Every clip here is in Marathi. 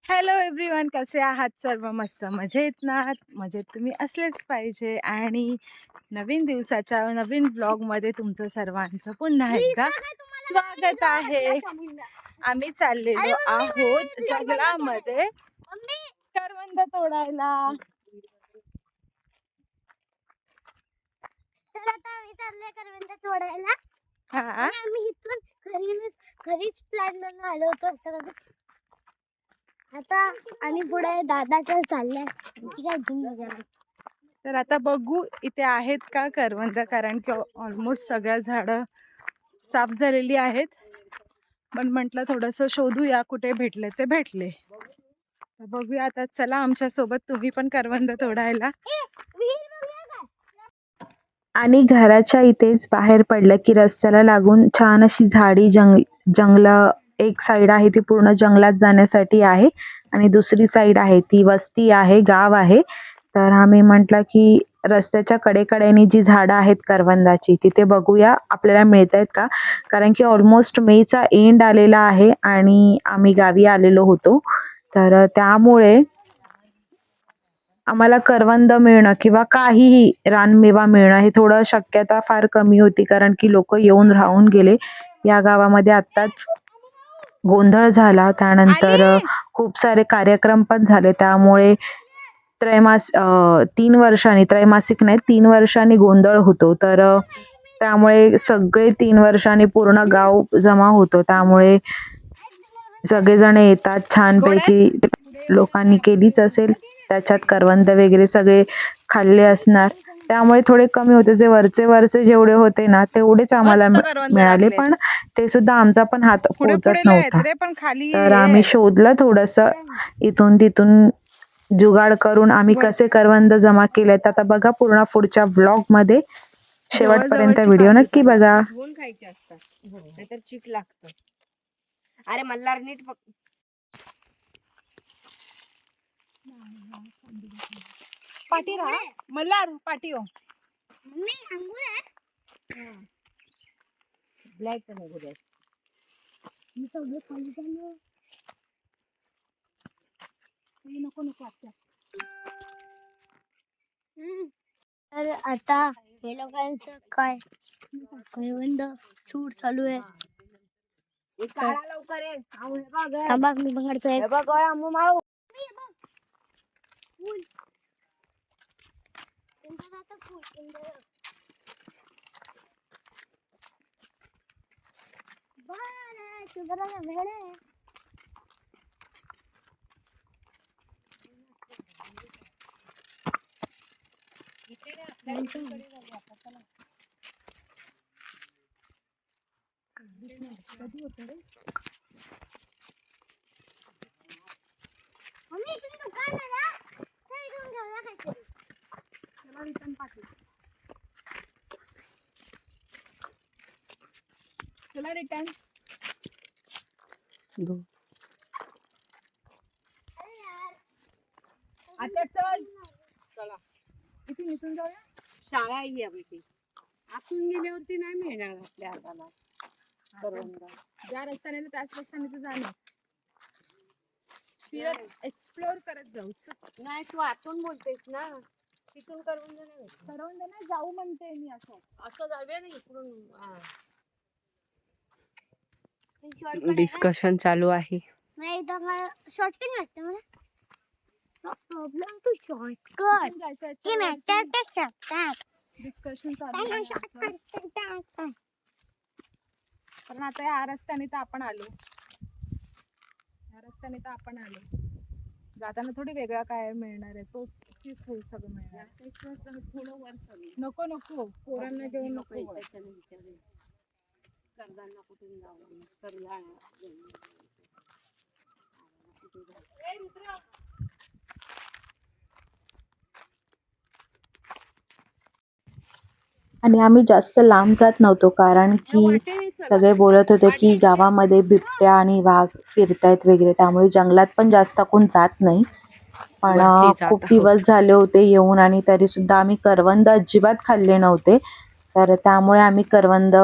हॅलो एव्हरीवन, कसे आहात सर्व? मस्त मजेत ना? मजेत तुम्ही असलेच पाहिजे. आणि नवीन दिवसाच्या नवीन ब्लॉगमध्ये तुमचं सर्वांचं पुन्हा एकदा स्वागत आहे. आम्ही चाललेलो आहोत जंगलामध्ये करवंद तोडायला. हा, आम्ही इथून घरीच प्लॅन बनवून आलो होतो असं. आता आणि पुढे दादाच्या चाललंय काय घेऊन. तर आता बघू इथे आहेत का करवंद, कारण की ऑलमोस्ट सगळ्या झाडं साफ झालेली आहेत. पण म्हटलं थोडंसं शोधूया, कुठे भेटले ते भेटले. बघूया आता. चला आमच्या सोबत तुम्ही पण करवंद तोडायला. आणि घराच्या इथेच बाहेर पडलं की रस्त्याला लागून छान अशी झाडी जंगल एक साइड आहे ती पूर्ण जंगलात जाण्यासाठी आहे आणि दुसरी साइड आहे ती वस्ती आहे, गाव आहे. तर आम्ही म्हटलं की रस्त्याच्या कडेकडेने जी झाडं आहेत करवंदाची तिथे बघूया आपल्याला मिळत आहेत का, कारण की ऑलमोस्ट मेचा एंड आलेला आहे आणि आम्ही गावी आलेलो होतो. तर त्यामुळे आम्हाला करवंद मिळणं किंवा काहीही रानमेवा मिळणं हे थोडं शक्यता फार कमी होती, कारण की लोक येऊन राहून गेले. या गावामध्ये आत्ताच गोंधळ झाला, त्यानंतर खूप सारे कार्यक्रम पण झाले. त्यामुळे 3 वर्षांनी, त्रैमासिक नाही 3 वर्षांनी गोंधळ होतो. तर त्यामुळे सगळे 3 वर्षांनी पूर्ण गाव जमा होतो. त्यामुळे सगळेजण येतात छानपैकी. लोकांनी केलीच असेल त्याच्यात करवंद वगैरे सगळे खाल्ले असणार, त्यामुळे थोडे कमी होते. जे वरचे जेवढे होते ना तेवढेच आम्हाला मिळाले, पण ते सुद्धा आमचा पण हात पोहोचत नव्हता. तर आम्ही शोधलं थोडस इथून तिथून जुगाड करून आम्ही कसे करवंद जमा केलेत. आता बघा पूर्ण पुढच्या ब्लॉग मध्ये शेवटपर्यंत व्हिडिओ नक्की बघा. खायचे असतात नाहीतर चिक लागतं. अरे मल्हार नीट पाठी राहा मल्हार, पाठी हो. मम्मी अंगूर आहे. ब्लॅक नको द्या. मी सगळं खाली झालं. नको नको आत्या. तर आता हे लोकांचं काय करवंद शूट चालू आहे. काढा लवकर ये. थांबा मी बघतोय. बघ अम्मू माऊ. मम्मी इथून दुकान आहे ना, ते इथून घेऊया काहीतरी. चला रिटर्न पाठी. चला रिटर्न. आता चल. चला इथून इथून जाऊया. शाळा आहे आमची. आतून गेल्यावरती नाही मिळणार आपल्या हाताला करवंद. ज्या रस्त्याने त्याच रस्त्याने तर जाणार. फिरत एक्सप्लोर करत जाऊ. नाही तू आतून बोलतेस ना, तिथून करवंद नाही भेटत. करवंद नाही जाऊ म्हणते मी. असं जाऊया ना इकडून. शॉर्टकट डिस्कशन चालू आहे. नाही तर मला शॉर्टकट वाटतं मला. No problem to shortcut. हे मॅटर ते शॉर्टकट. डिस्कशन चालू आहे. कारण आता या रस्त्याने तर आपण आलो. या रस्त्याने तर आपण आलो. जाताना थोडी वेगळा काय मिळणार आहे, तोच तीच होईल सगळं मिळणार. थोडं वर चालू. नको नको पोरांना घेऊन नको. कर्जांना कुठून जाऊ कर्जा. आणि आम्ही जास्त लांब जात नव्हतो, कारण की सगळे बोलत होते की गावामध्ये बिबट्या आणि वाघ फिरतायत वगैरे, त्यामुळे जंगलात पण जास्त कोण जात नाही. पण खूप दिवस झाले होते येऊन आणि तरी सुद्धा आम्ही करवंद अजिबात खाल्ले नव्हते. तर त्यामुळे आम्ही करवंद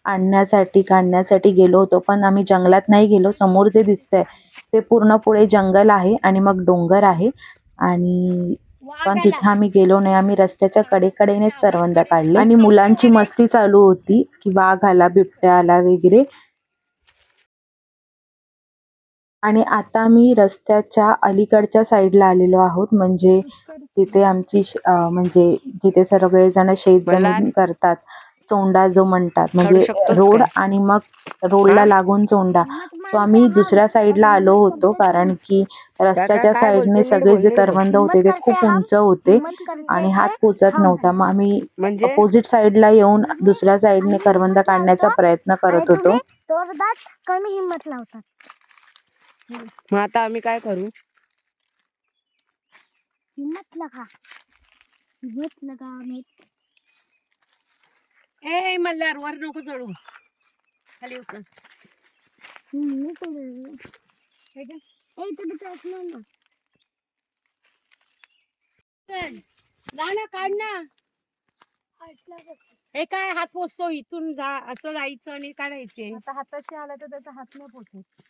आणण्यासाठी काढण्यासाठी गेलो होतो, पण आम्ही जंगलात नाही गेलो. समोर जे दिसतंय ते पूर्ण पुढे जंगल आहे आणि मग डोंगर आहे आणि पण तिथं आम्ही गेलो नाही. आम्ही रस्त्याच्या कडेकडेनेच करवंद काढले आणि मुलांची मस्ती चालू होती की वाघ आला, बिबट्या आला वगैरे. आणि आता मी रस्त्याच्या अलीकडच्या साईडला आलेलो आहोत, म्हणजे जिथे आमची म्हणजे जिथे सगळेजण शेतजमीन करतात, चोंडा जो म्हणतात, म्हणजे रोड आणि मग रोडला लागून चोंडा. सो आम्ही दुसऱ्या साईडला आलो होतो कारण की रस्त्याच्या साईडने सगळे जे करवंद होते ते खूप उंच होते आणि हात पोचत नव्हता. मग आम्ही अपोजिट साईडला येऊन दुसऱ्या साईडने करवंद काढण्याचा प्रयत्न करत होतो. तोरदात कमी हिंमत लावतात. मग आता आम्ही काय करू? हिम्मत लगा, हिम्मत लगा मेट. ए मल्हार वर नको चढू, खाली उतर. मी पण ए ते बिचार ना ना काढ ना. हे काय हात पोचतो इथून जा, असं जायचं आणि काढायचे. आता हाताशी आला तर त्याचा हात नाही पोचत.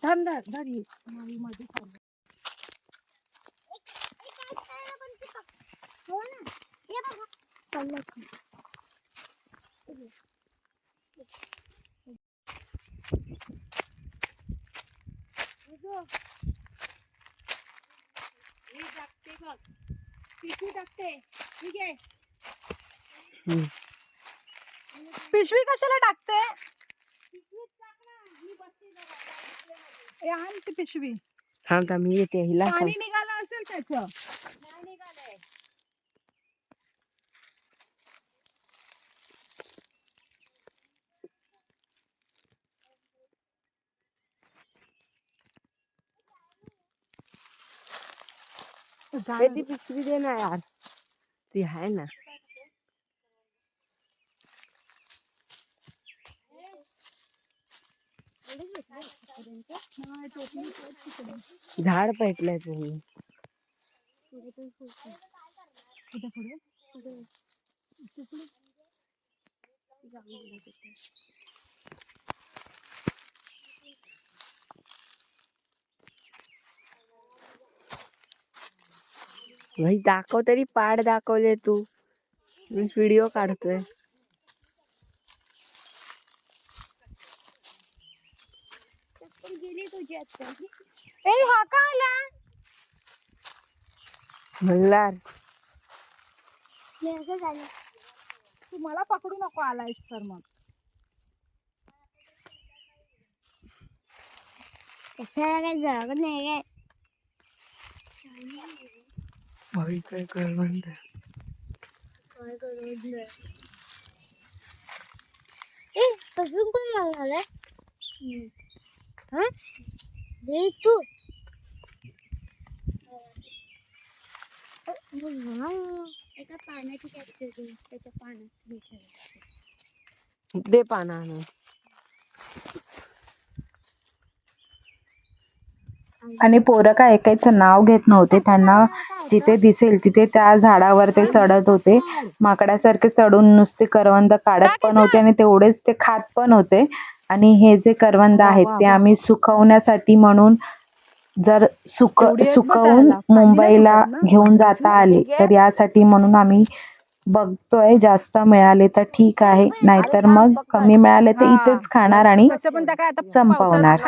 थांब धरी. हो ना, ये बघा चाललं. पिशवी टाकते, ठीक आहे. पिशवी कशाला टाकते? आण ती पिशवी. थांब मी येते. हिला पाणी निघालं असेल त्याचं. ती पिशवी दे ना यार, ती आहे ना. झाड पेटलंय तुम्ही. भाई दाखव तरी, पाड दाखवले तू. मी व्हिडिओ काढतोय. गेली तुझी आता. ए हा का आला? मल्हार हे असं झालं. तू मला पकडू नको आलायस तर मग. कशाला काय जगत नाही काय. भाई काय करवंद. काय करू ए पसरून कोण लागलाय? हा देस तू एका पाण्याची कॅप्चर केली, त्याच्या पाण्यात दे पाना आणून. आणि पोरं काय ऐकायचं नाव घेत नव्हते. त्यांना जिथे दिसेल तिथे त्या झाडावर ते चढत होते. माकडासारखे चढून नुसते करवंद काढत पण होते आणि तेवढेच ते खात पण होते. आणि हे जे करवंद आहेत ते आम्ही सुकवण्यासाठी म्हणून जर सुकवून मुंबईला घेऊन जाता आले तर यासाठी म्हणून आम्ही बघतोय. जास्त मिळाले तर ठीक आहे, नाहीतर मग कमी मिळाले तर इथेच खाणार आणि संपवणार.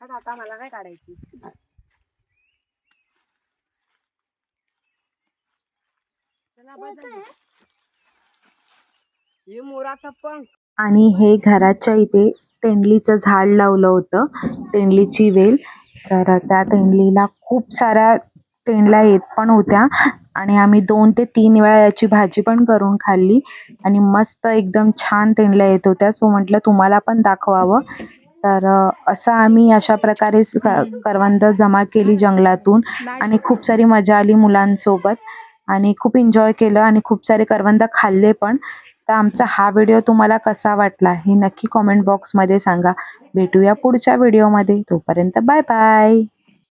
आता मला काय काढायची. हे मोराचं पंख. आणि हे घराच्या इथे तेंडलीचं झाड लावलं होतं, तेंडलीची वेल. तर त्या तेंडलीला खूप साऱ्या तेंडल्या येत पण होत्या आणि आम्ही 2 ते 3 वेळा याची भाजी पण करून खाल्ली आणि मस्त एकदम छान तेंडल्या येत होत्या. सो म्हटलं तुम्हाला पण दाखवावं. तर असं आम्ही अशा प्रकारे करवंद जमा केली जंगलातून आणि खूप सारी मजा आली मुलांसोबत आणि खूप एन्जॉय केलं आणि खूप सारे करवंद खाल्ले पण. तर आमचा हा व्हिडिओ तुम्हाला कसा वाटला हे नक्की कॉमेंट बॉक्समध्ये सांगा. भेटूया पुढच्या व्हिडिओमध्ये. तोपर्यंत बाय बाय.